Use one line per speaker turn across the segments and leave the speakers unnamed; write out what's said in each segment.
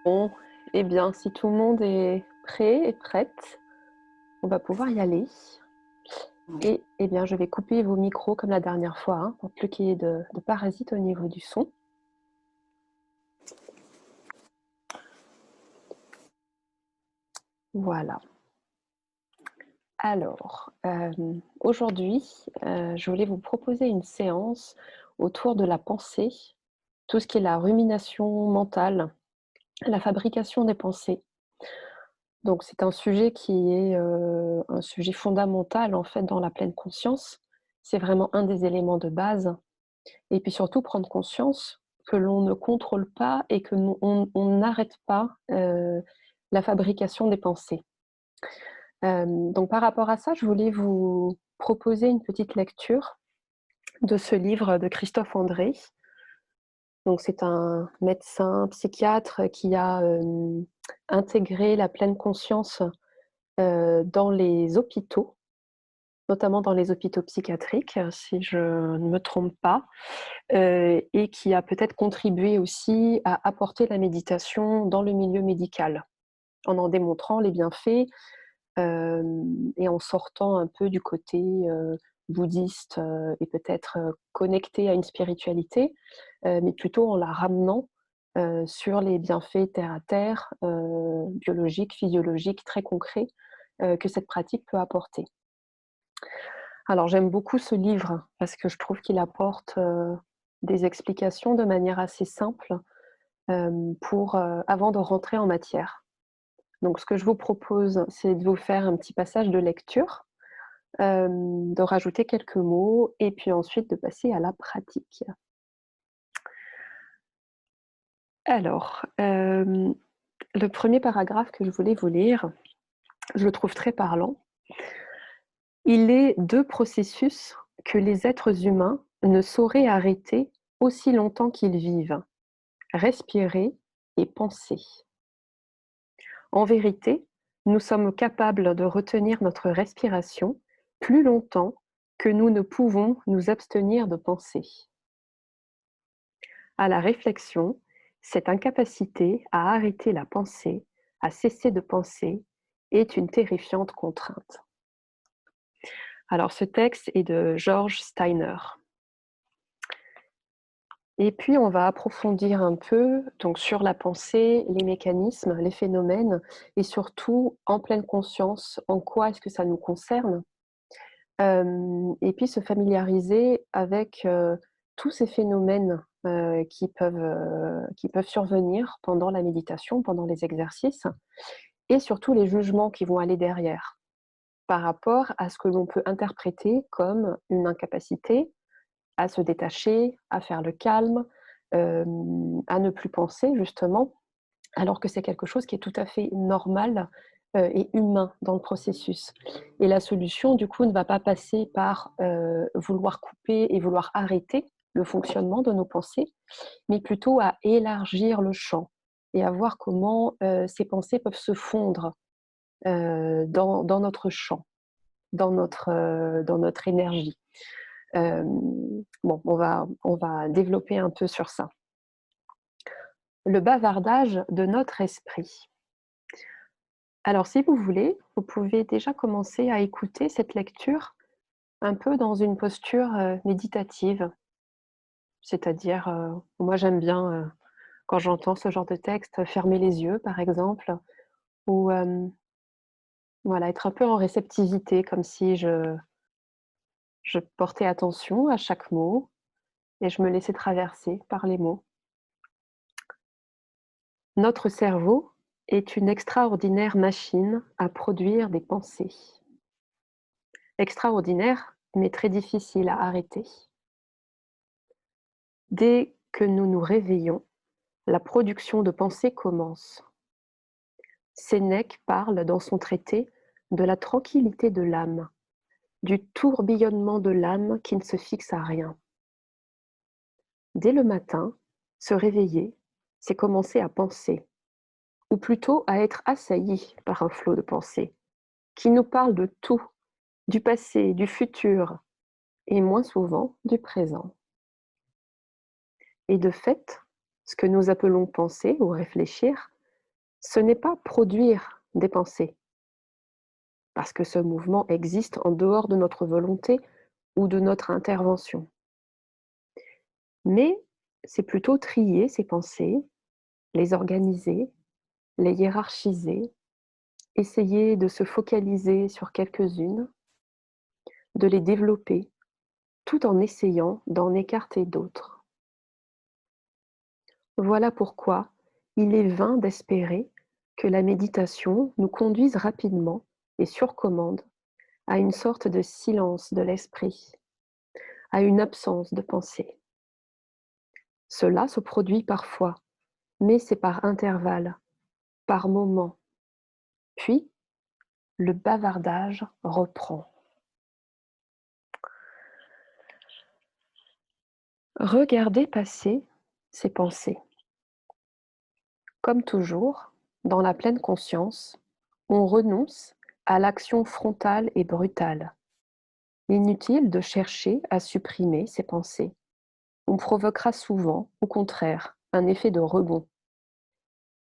Bon, eh bien, si tout le monde est prêt et prête, on va pouvoir y aller.
Oui.
Et eh bien, je vais couper vos micros comme la dernière fois, hein, pour plus qu'il y ait de parasites au niveau du son. Voilà. Alors, aujourd'hui, je voulais vous proposer une séance autour de la pensée, tout ce qui est la rumination mentale, la fabrication des pensées. Donc c'est un sujet qui est, un sujet fondamental, en fait, dans la pleine conscience. C'est vraiment un des éléments de base et puis surtout prendre conscience que l'on ne contrôle pas et que nous on n'arrête pas, la fabrication des pensées. Donc par rapport à ça, je voulais vous proposer une petite lecture de ce livre de Christophe André. Donc c'est un médecin psychiatre qui a, intégré la pleine conscience, dans les hôpitaux, notamment dans les hôpitaux psychiatriques, si je ne me trompe pas, et qui a peut-être contribué aussi à apporter la méditation dans le milieu médical, en démontrant les bienfaits, et en sortant un peu du côté, bouddhiste, et peut-être, connecté à une spiritualité, mais plutôt en la ramenant, sur les bienfaits terre à terre, biologiques, physiologiques, très concrets, que cette pratique peut apporter. Alors j'aime beaucoup ce livre parce que je trouve qu'il apporte, des explications de manière assez simple, pour, avant de rentrer en matière. Donc ce que je vous propose, c'est de vous faire un petit passage de lecture, de rajouter quelques mots et puis ensuite de passer à la pratique. Alors, le premier paragraphe que je voulais vous lire, je le trouve très parlant. Il est 2 processus que les êtres humains ne sauraient arrêter aussi longtemps qu'ils vivent: respirer et penser. En vérité, nous sommes capables de retenir notre respiration plus longtemps que nous ne pouvons nous abstenir de penser. À la réflexion, cette incapacité à arrêter la pensée, à cesser de penser, est une terrifiante contrainte. Alors ce texte est de George Steiner. Et puis on va approfondir un peu donc sur la pensée, les mécanismes, les phénomènes et surtout en pleine conscience, en quoi est-ce que ça nous concerne? Et puis se familiariser avec, tous ces phénomènes, qui peuvent survenir pendant la méditation, pendant les exercices et surtout les jugements qui vont aller derrière, par rapport à ce que l'on peut interpréter comme une incapacité à se détacher, à faire le calme, à ne plus penser justement, alors que c'est quelque chose qui est tout à fait normal, et humain dans le processus. Et la solution du coup ne va pas passer par, vouloir couper et vouloir arrêter le fonctionnement de nos pensées, mais plutôt à élargir le champ et à voir comment, ces pensées peuvent se fondre, dans notre champ, dans notre énergie. Bon, on va développer un peu sur ça. Le bavardage de notre esprit. Alors si vous voulez, vous pouvez déjà commencer à écouter cette lecture un peu dans une posture, méditative. C'est-à-dire, moi j'aime bien, quand j'entends ce genre de texte, fermer les yeux par exemple ou, voilà, être un peu en réceptivité comme si je portais attention à chaque mot et je me laissais traverser par les mots. Notre cerveau est une extraordinaire machine à produire des pensées. Extraordinaire, mais très difficile à arrêter. Dès que nous nous réveillons, la production de pensées commence. Sénèque parle dans son traité de la tranquillité de l'âme, du tourbillonnement de l'âme qui ne se fixe à rien. Dès le matin, se réveiller, c'est commencer à penser, ou plutôt à être assailli par un flot de pensées, qui nous parle de tout, du passé, du futur, et moins souvent du présent. Et de fait, ce que nous appelons penser ou réfléchir Ce n'est pas produire des pensées, parce que ce mouvement existe en dehors de notre volonté ou de notre intervention. Mais c'est plutôt trier ces pensées, les organiser, les hiérarchiser, essayer de se focaliser sur quelques-unes, de les développer, tout en essayant d'en écarter d'autres. Voilà pourquoi il est vain d'espérer que la méditation nous conduise rapidement et sur commande à une sorte de silence de l'esprit, à une absence de pensée. Cela se produit parfois, mais c'est par intervalles, par moments. Puis, le bavardage reprend. Regardez passer ces pensées. Comme toujours, dans la pleine conscience, on renonce à l'action frontale et brutale. Inutile de chercher à supprimer ces pensées. On provoquera souvent, au contraire, un effet de rebond.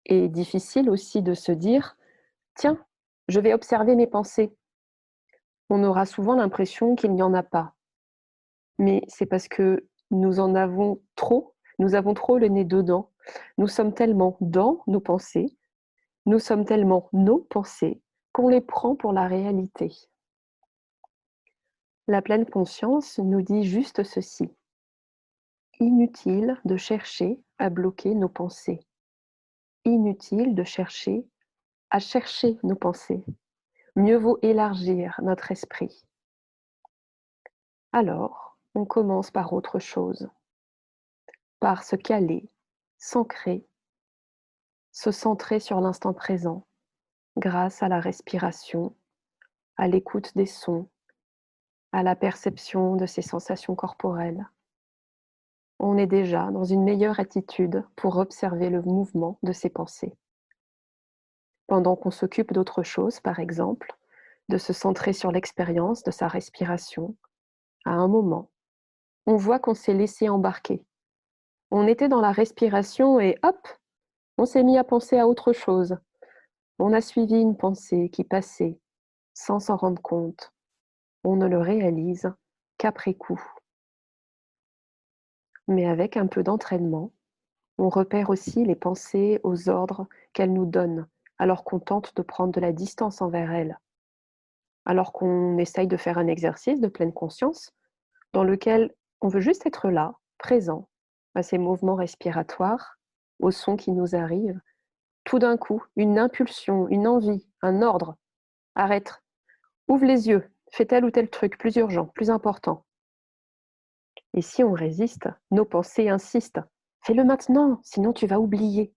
Et difficile aussi de se dire: «Tiens, je vais observer mes pensées». On aura souvent l'impression qu'il n'y en a pas. Mais c'est parce que nous avons trop le nez dedans. Nous sommes tellement dans nos pensées, nous sommes tellement nos pensées qu'on les prend pour la réalité. La pleine conscience nous dit juste ceci: inutile de chercher à bloquer nos pensées. Inutile de chercher à chercher nos pensées. Mieux vaut élargir notre esprit. Alors, on commence par autre chose, par se caler, s'ancrer, se centrer sur l'instant présent grâce à la respiration, à l'écoute des sons, à la perception de ses sensations corporelles. On est déjà dans une meilleure attitude pour observer le mouvement de ses pensées. Pendant qu'on s'occupe d'autre chose, par exemple, de se centrer sur l'expérience de sa respiration, à un moment, on voit qu'on s'est laissé embarquer. On était dans la respiration et hop, on s'est mis à penser à autre chose. On a suivi une pensée qui passait sans s'en rendre compte. On ne le réalise qu'après coup. Mais avec un peu d'entraînement, on repère aussi les pensées aux ordres qu'elles nous donnent, alors qu'on tente de prendre de la distance envers elles, alors qu'on essaye de faire un exercice de pleine conscience dans lequel on veut juste être là, présent, à ces mouvements respiratoires, aux sons qui nous arrivent. Tout d'un coup, une impulsion, une envie, un ordre. Arrête, ouvre les yeux, fais tel ou tel truc, plus urgent, plus important. Et si on résiste, nos pensées insistent. Fais-le maintenant, sinon tu vas oublier.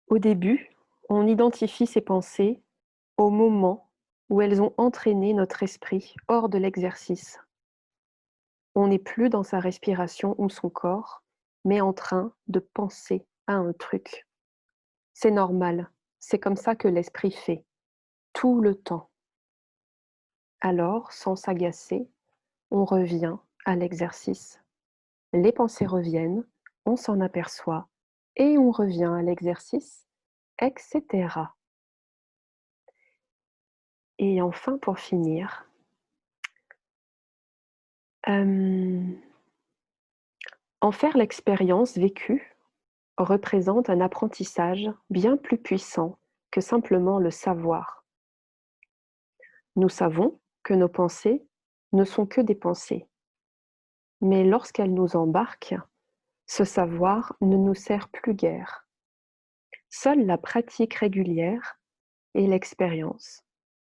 Au début, on identifie ces pensées au moment où elles ont entraîné notre esprit hors de l'exercice. On n'est plus dans sa respiration ou son corps, mais en train de penser à un truc. C'est normal, c'est comme ça que l'esprit fait, tout le temps. Alors, sans s'agacer, on revient à l'exercice. Les pensées reviennent, on s'en aperçoit et on revient à l'exercice, etc. Et enfin, pour finir, en faire l'expérience vécue représente un apprentissage bien plus puissant que simplement le savoir. Nous savons que nos pensées ne sont que des pensées, mais lorsqu'elles nous embarquent, ce savoir ne nous sert plus guère. Seule la pratique régulière et l'expérience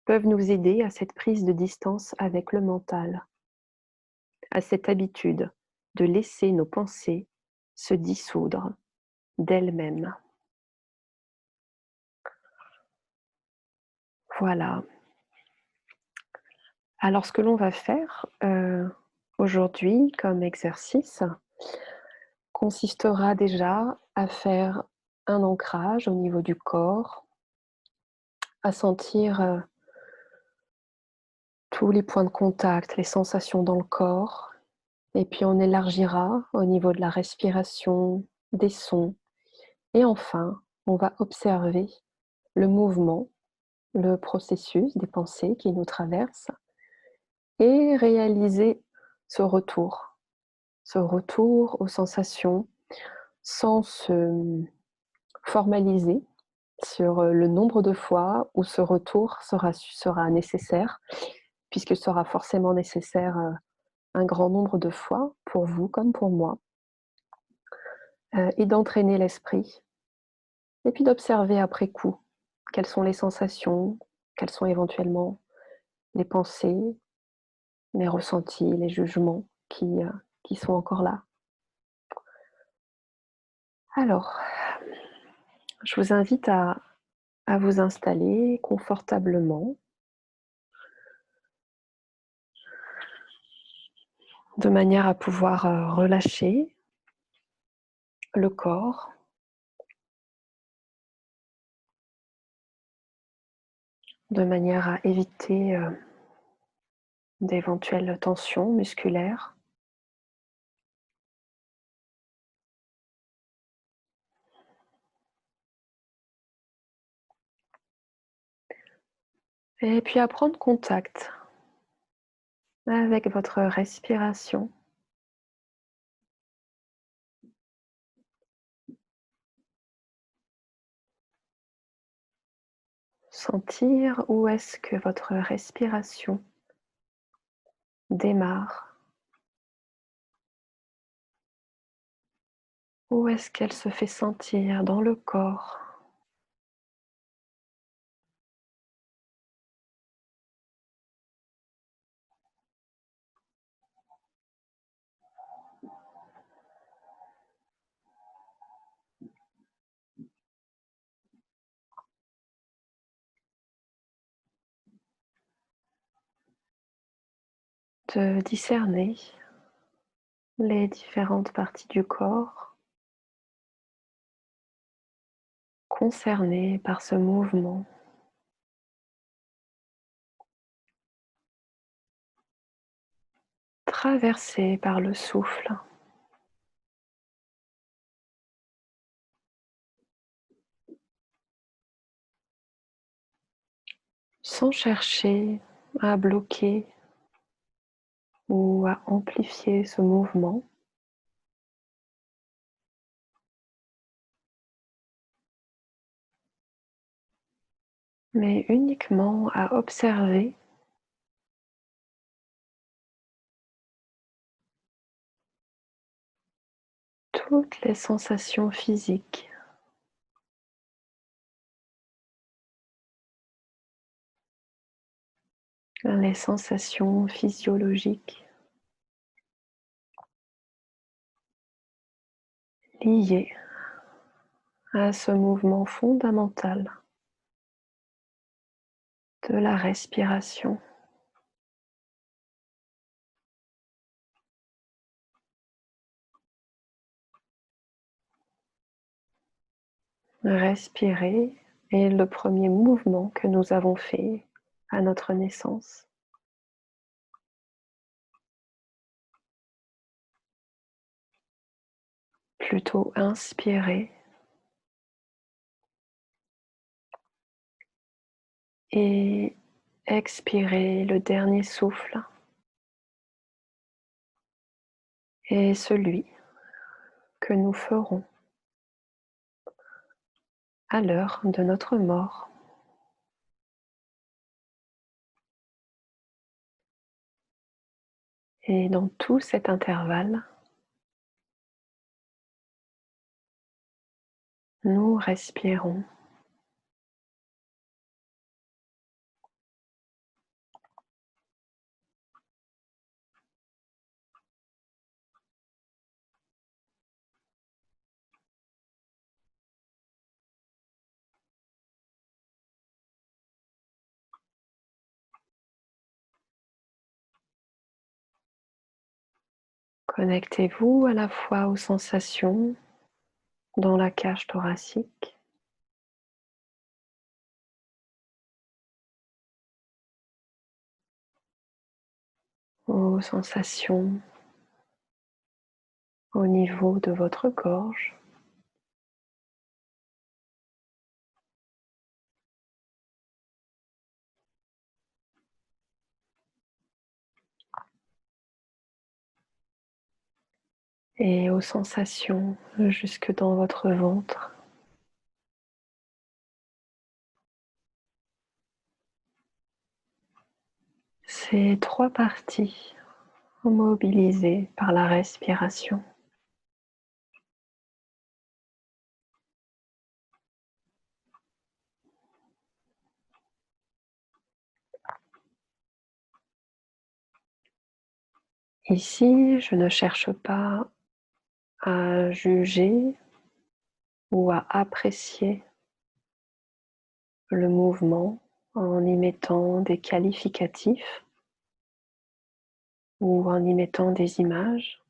peuvent nous aider à cette prise de distance avec le mental, à cette habitude de laisser nos pensées se dissoudre d'elles-mêmes. Voilà. Alors ce que l'on va faire, aujourd'hui comme exercice consistera déjà à faire un ancrage au niveau du corps, à sentir, tous les points de contact, les sensations dans le corps Et puis on élargira au niveau de la respiration, des sons. Et enfin, on va observer le mouvement, le processus des pensées qui nous traversent et réaliser ce retour aux sensations sans se formaliser sur le nombre de fois où ce retour sera nécessaire, puisqu'il sera forcément nécessaire un grand nombre de fois pour vous comme pour moi, et d'entraîner l'esprit et puis d'observer après coup quelles sont les sensations, quelles sont éventuellement les pensées, les ressentis, les jugements qui sont encore là. Alors, je vous invite à vous installer confortablement, de manière à pouvoir relâcher le corps, de manière à éviter d'éventuelles tensions musculaires. Et puis à prendre contact avec votre respiration. Sentir où est-ce que votre respiration démarre, où est-ce qu'elle se fait sentir dans le corps. De discerner les différentes parties du corps concernées par ce mouvement. Traversé par le souffle, sans chercher à bloquer ou à amplifier ce mouvement, mais uniquement à observer toutes les sensations physiques, les sensations physiologiques liées à ce mouvement fondamental de la respiration. Respirer est le premier mouvement que nous avons fait à notre naissance. Plutôt inspirer et expirer le dernier souffle est celui que nous ferons à l'heure de notre mort. Et dans tout cet intervalle, nous respirons. Connectez-vous à la fois aux sensations dans la cage thoracique, aux sensations au niveau de votre gorge. Et aux sensations jusque dans votre ventre. Ces trois parties mobilisées par la respiration. Ici, je ne cherche pas à juger ou à apprécier le mouvement en y mettant des qualificatifs ou en y mettant des images,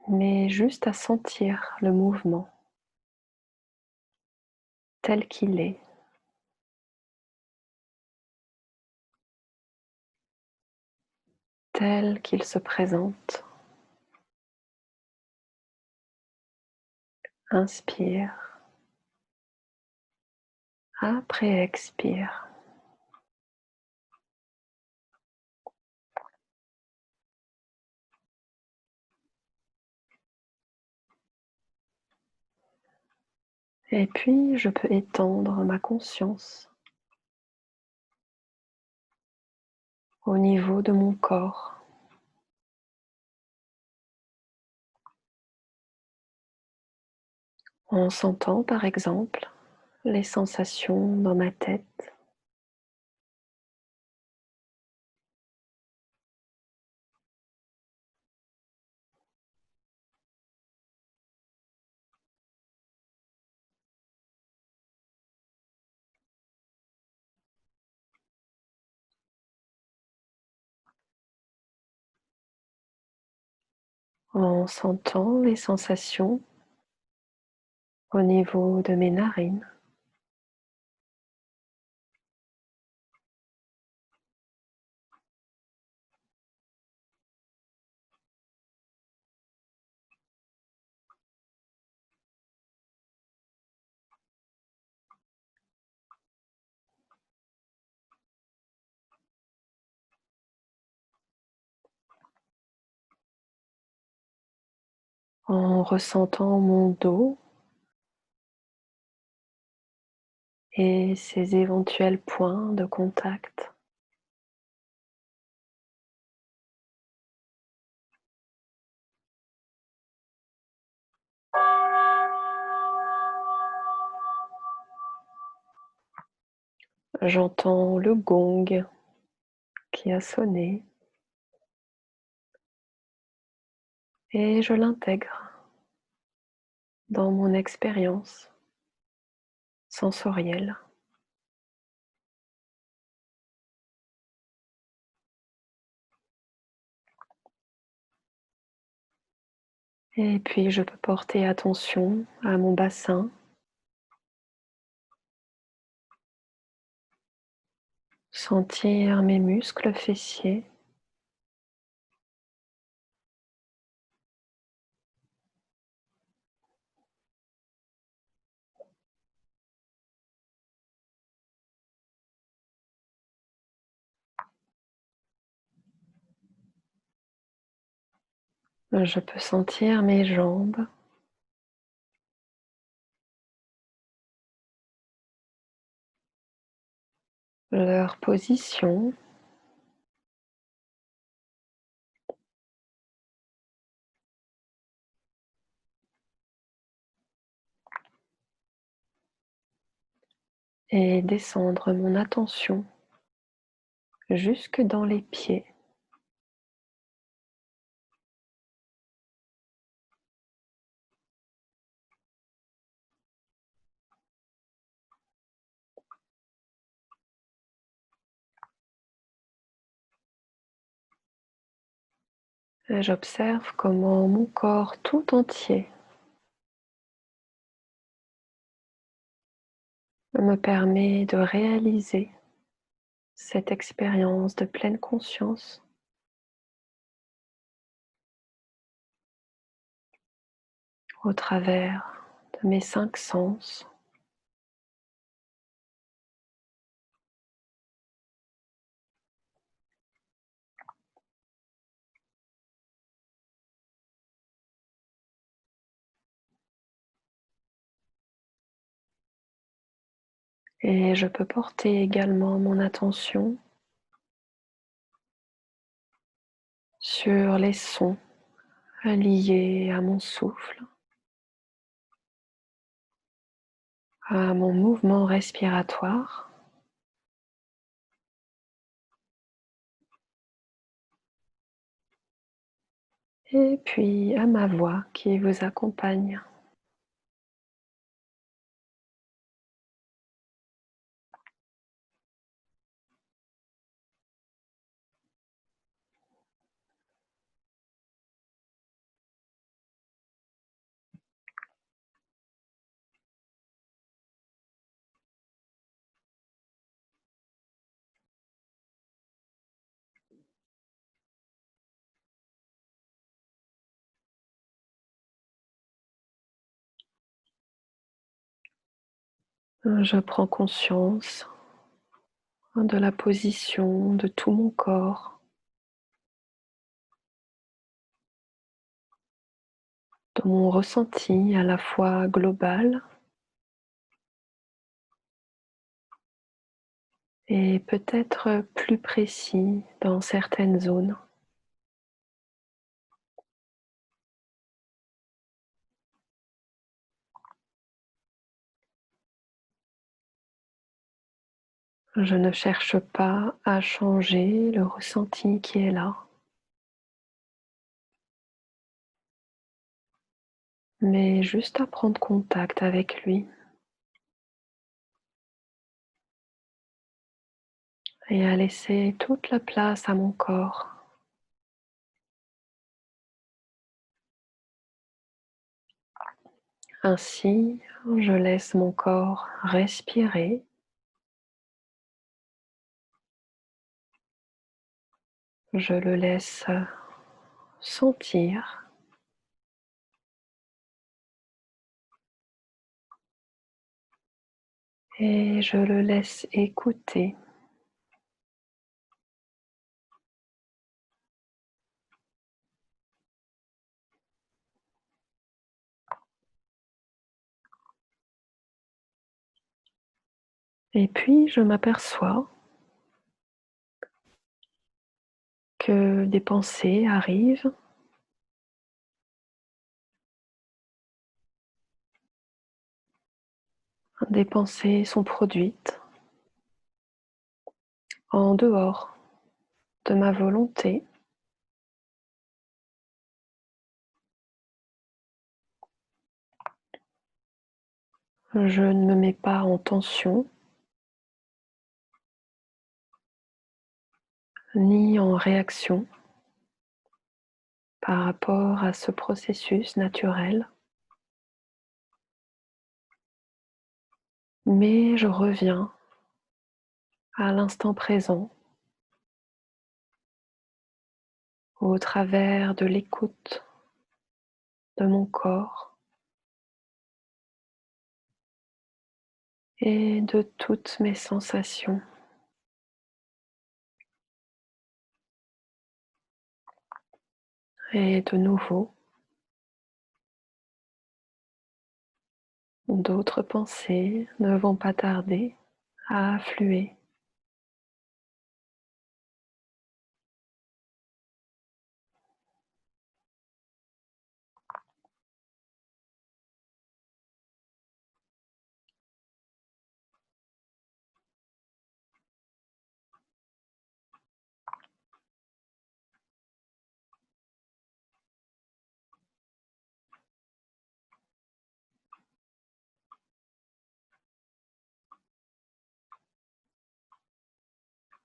mais juste à sentir le mouvement tel qu'il est, tel qu'il se présente. Inspire, après expire. Et puis, je peux étendre ma conscience au niveau de mon corps, en sentant par exemple les sensations dans ma tête, en sentant les sensations au niveau de mes narines, en ressentant mon dos et ses éventuels points de contact. J'entends le gong qui a sonné et je l'intègre dans mon expérience sensorielle. Et puis je peux porter attention à mon bassin, sentir mes muscles fessiers, je peux sentir mes jambes, leur position, et descendre mon attention jusque dans les pieds. Et j'observe comment mon corps tout entier me permet de réaliser cette expérience de pleine conscience au travers de mes 5 sens. Et je peux porter également mon attention sur les sons liés à mon souffle, à mon mouvement respiratoire et puis à ma voix qui vous accompagne. Je prends conscience de la position de tout mon corps, de mon ressenti à la fois global et peut-être plus précis dans certaines zones. Je ne cherche pas à changer le ressenti qui est là, mais juste à prendre contact avec lui et à laisser toute la place à mon corps. Ainsi, je laisse mon corps respirer, je le laisse sentir et je le laisse écouter. Et puis, je m'aperçois que des pensées arrivent, des pensées sont produites en dehors de ma volonté. Je ne me mets pas en tension ni en réaction par rapport à ce processus naturel, mais je reviens à l'instant présent au travers de l'écoute de mon corps et de toutes mes sensations. Et de nouveau, d'autres pensées ne vont pas tarder à affluer.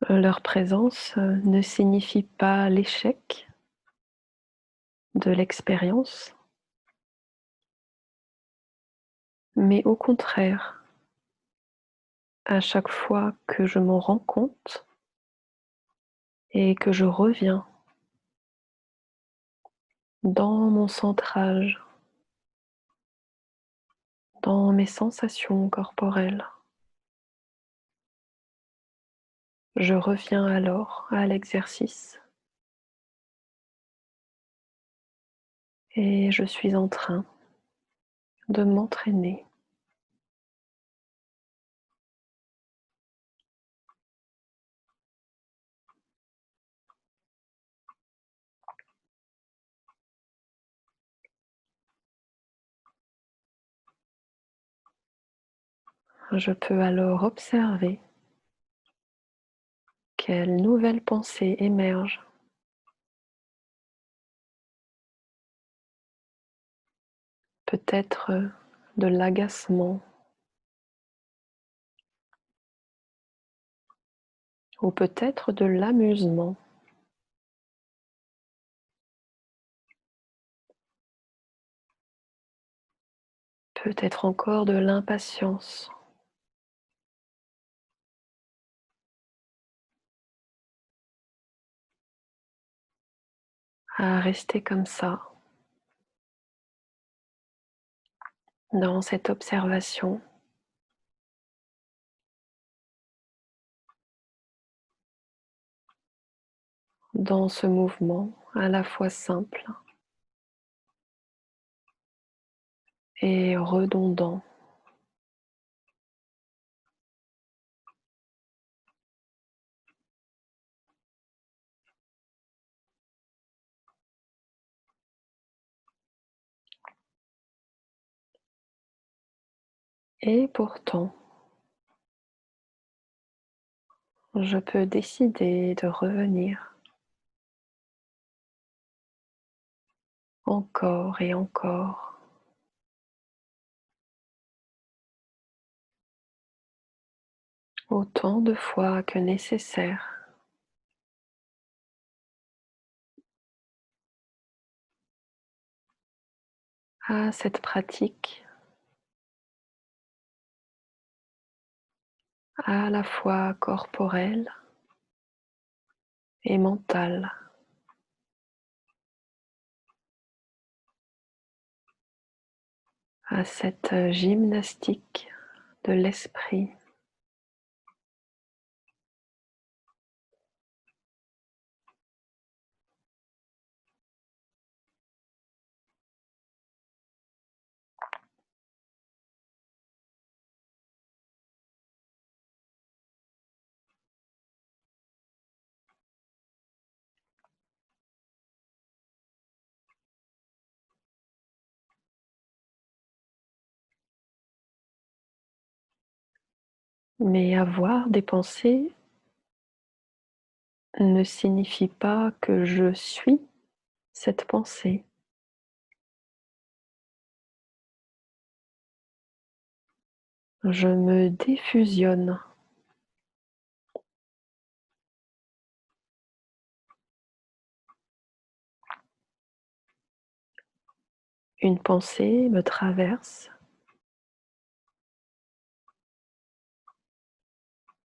Leur présence ne signifie pas l'échec de l'expérience, mais au contraire, à chaque fois que je m'en rends compte et que je reviens dans mon centrage, dans mes sensations corporelles. Je reviens alors à l'exercice et je suis en train de m'entraîner. Je peux alors observer quelles nouvelles pensées émergent, peut-être de l'agacement ou peut-être de l'amusement, peut-être encore de l'impatience, à rester comme ça, dans cette observation, dans ce mouvement à la fois simple et redondant. Et pourtant, je peux décider de revenir encore et encore, autant de fois que nécessaire, à cette pratique à la fois corporelle et mentale, à cette gymnastique de l'esprit. Mais avoir des pensées ne signifie pas que je suis cette pensée. Je me défusionne. Une pensée me traverse,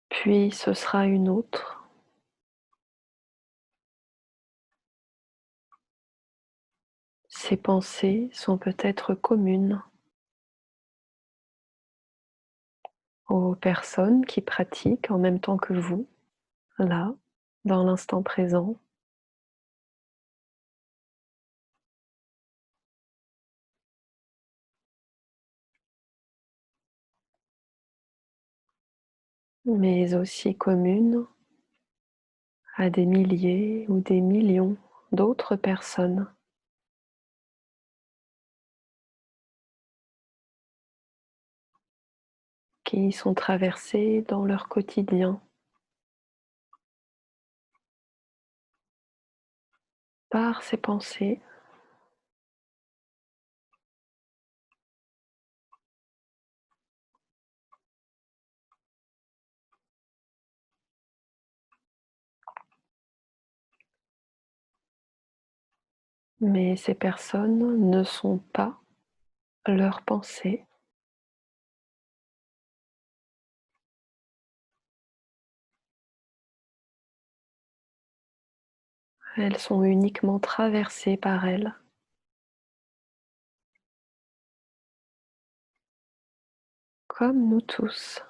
puis ce sera une autre. Ces pensées sont peut-être communes aux personnes qui pratiquent en même temps que vous, là, dans l'instant présent, mais aussi communes à des milliers ou des millions d'autres personnes qui sont traversées dans leur quotidien par ces pensées. Mais ces personnes ne sont pas leurs pensées, elles sont uniquement traversées par elles. comme nous tous.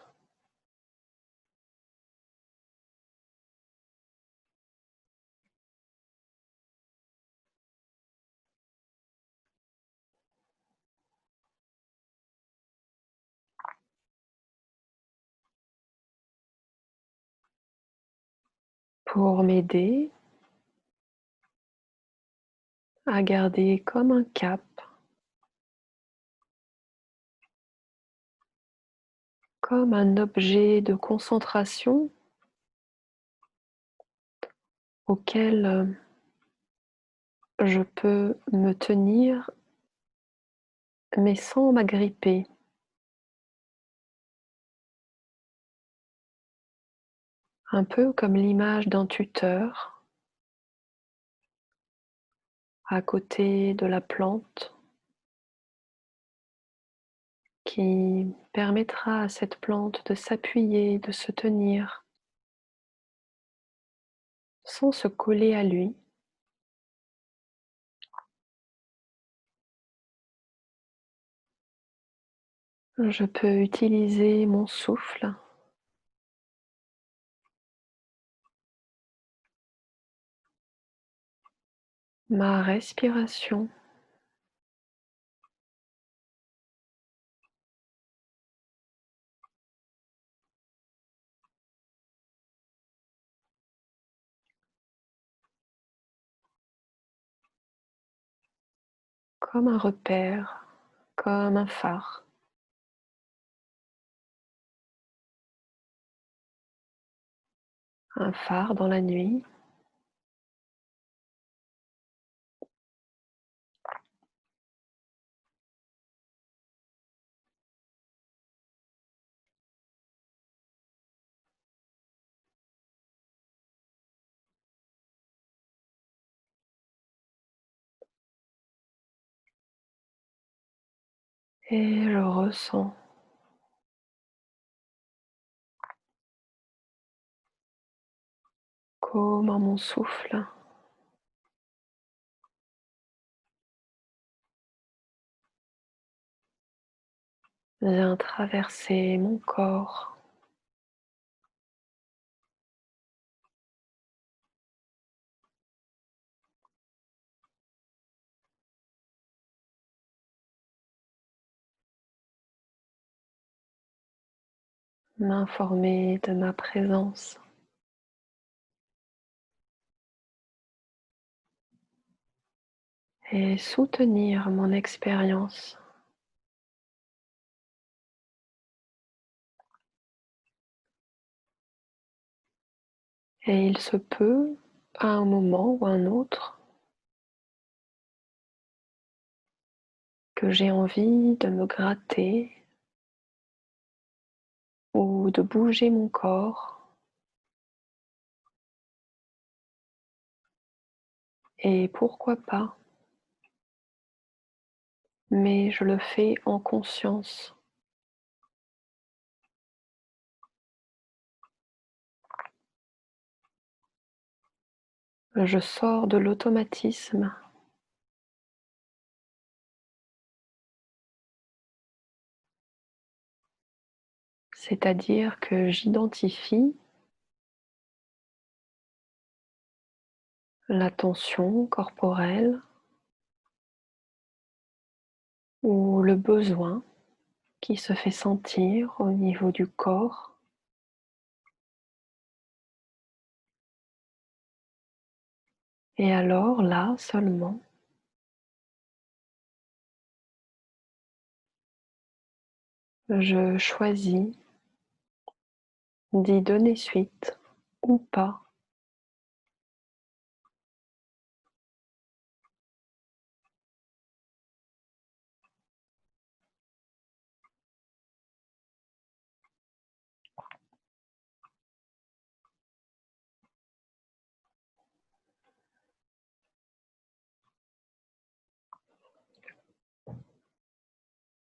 Pour m'aider à garder comme un cap, comme un objet de concentration auquel je peux me tenir, mais sans m'agripper, un peu comme l'image d'un tuteur à côté de la plante qui permettra à cette plante de s'appuyer, de se tenir sans se coller à lui. Je peux utiliser mon souffle, ma respiration, comme un repère, comme un phare dans la nuit. Et je ressens comment mon souffle vient traverser mon corps, m'informer de ma présence et soutenir mon expérience. Et il se peut, à un moment ou un autre, que j'ai envie de me gratter ou de bouger mon corps. Et pourquoi pas, mais je le fais en conscience. Je sors de l'automatisme, c'est-à-dire que j'identifie la tension corporelle ou le besoin qui se fait sentir au niveau du corps. Et alors là seulement, je choisis d'y donner suite ou pas.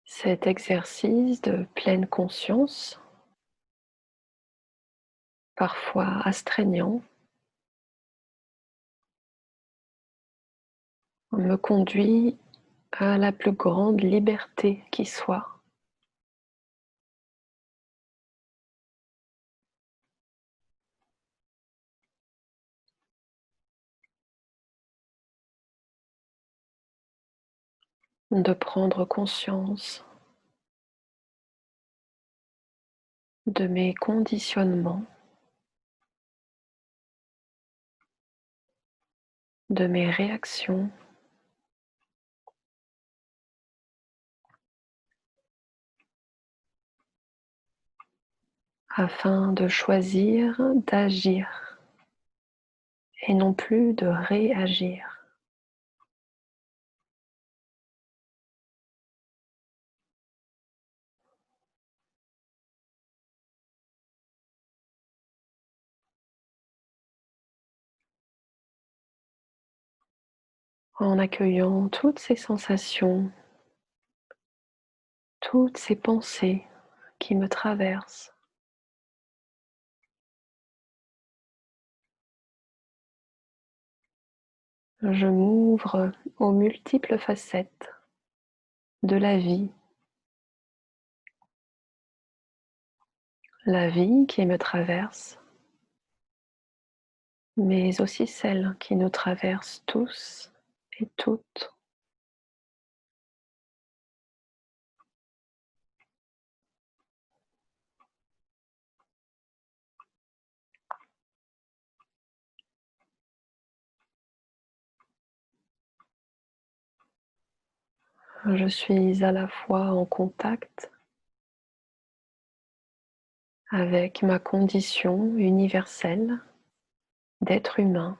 Cet exercice de pleine conscience, parfois astreignant, me conduit à la plus grande liberté qui soit. de prendre conscience de mes conditionnements, de mes réactions, afin de choisir d'agir et non plus de réagir. En accueillant toutes ces sensations, toutes ces pensées qui me traversent. Je m'ouvre aux multiples facettes de la vie qui me traverse, mais aussi celle qui nous traverse tous et toutes. Je suis à la fois en contact avec ma condition universelle d'être humain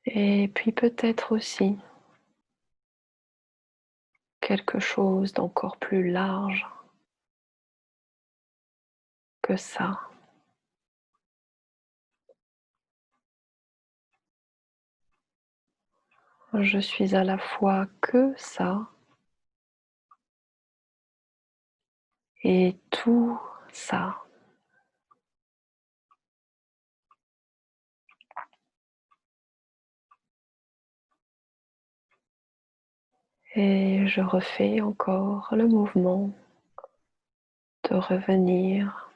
et puis peut-être aussi quelque chose d'encore plus large que ça. Je suis à la fois que ça et tout ça. Et je refais encore le mouvement de revenir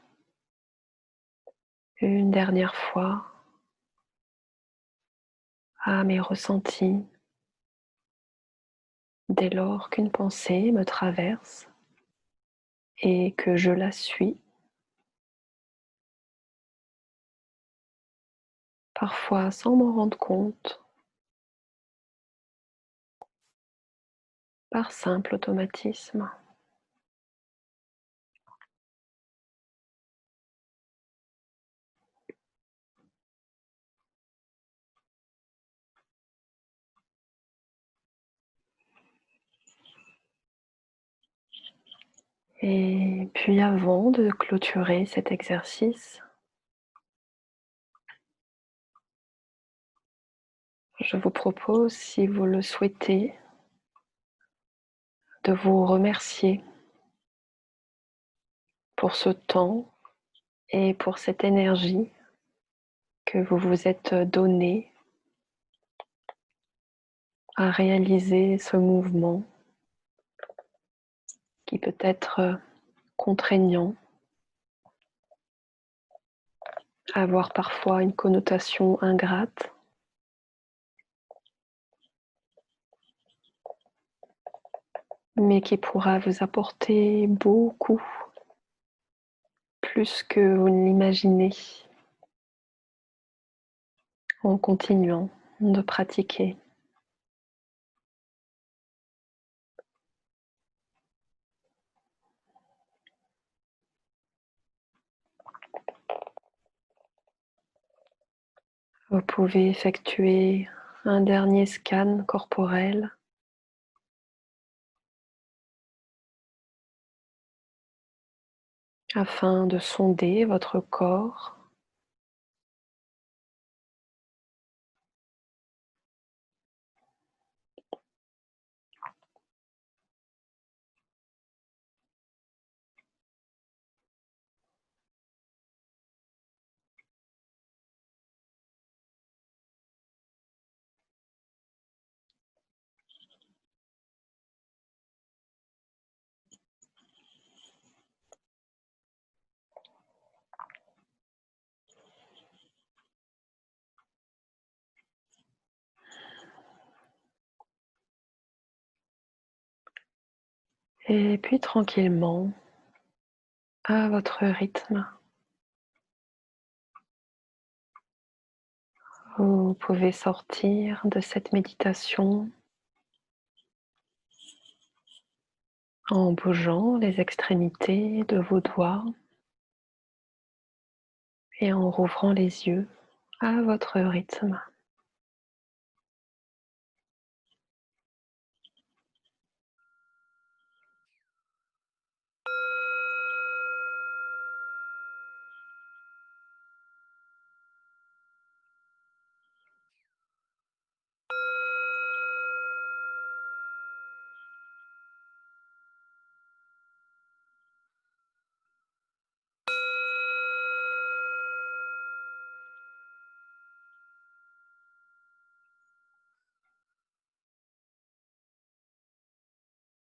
une dernière fois à mes ressentis dès lors qu'une pensée me traverse et que je la suis, parfois sans m'en rendre compte, par simple automatisme. Et puis avant de clôturer cet exercice, je vous propose, si vous le souhaitez, de vous remercier pour ce temps et pour cette énergie que vous vous êtes donné à réaliser ce mouvement qui peut être contraignant, avoir parfois une connotation ingrate, mais qui pourra vous apporter beaucoup plus que vous ne l'imaginez en continuant de pratiquer. Vous pouvez effectuer un dernier scan corporel afin de sonder votre corps, Et puis tranquillement, à votre rythme, vous pouvez sortir de cette méditation en bougeant les extrémités de vos doigts et en rouvrant les yeux à votre rythme.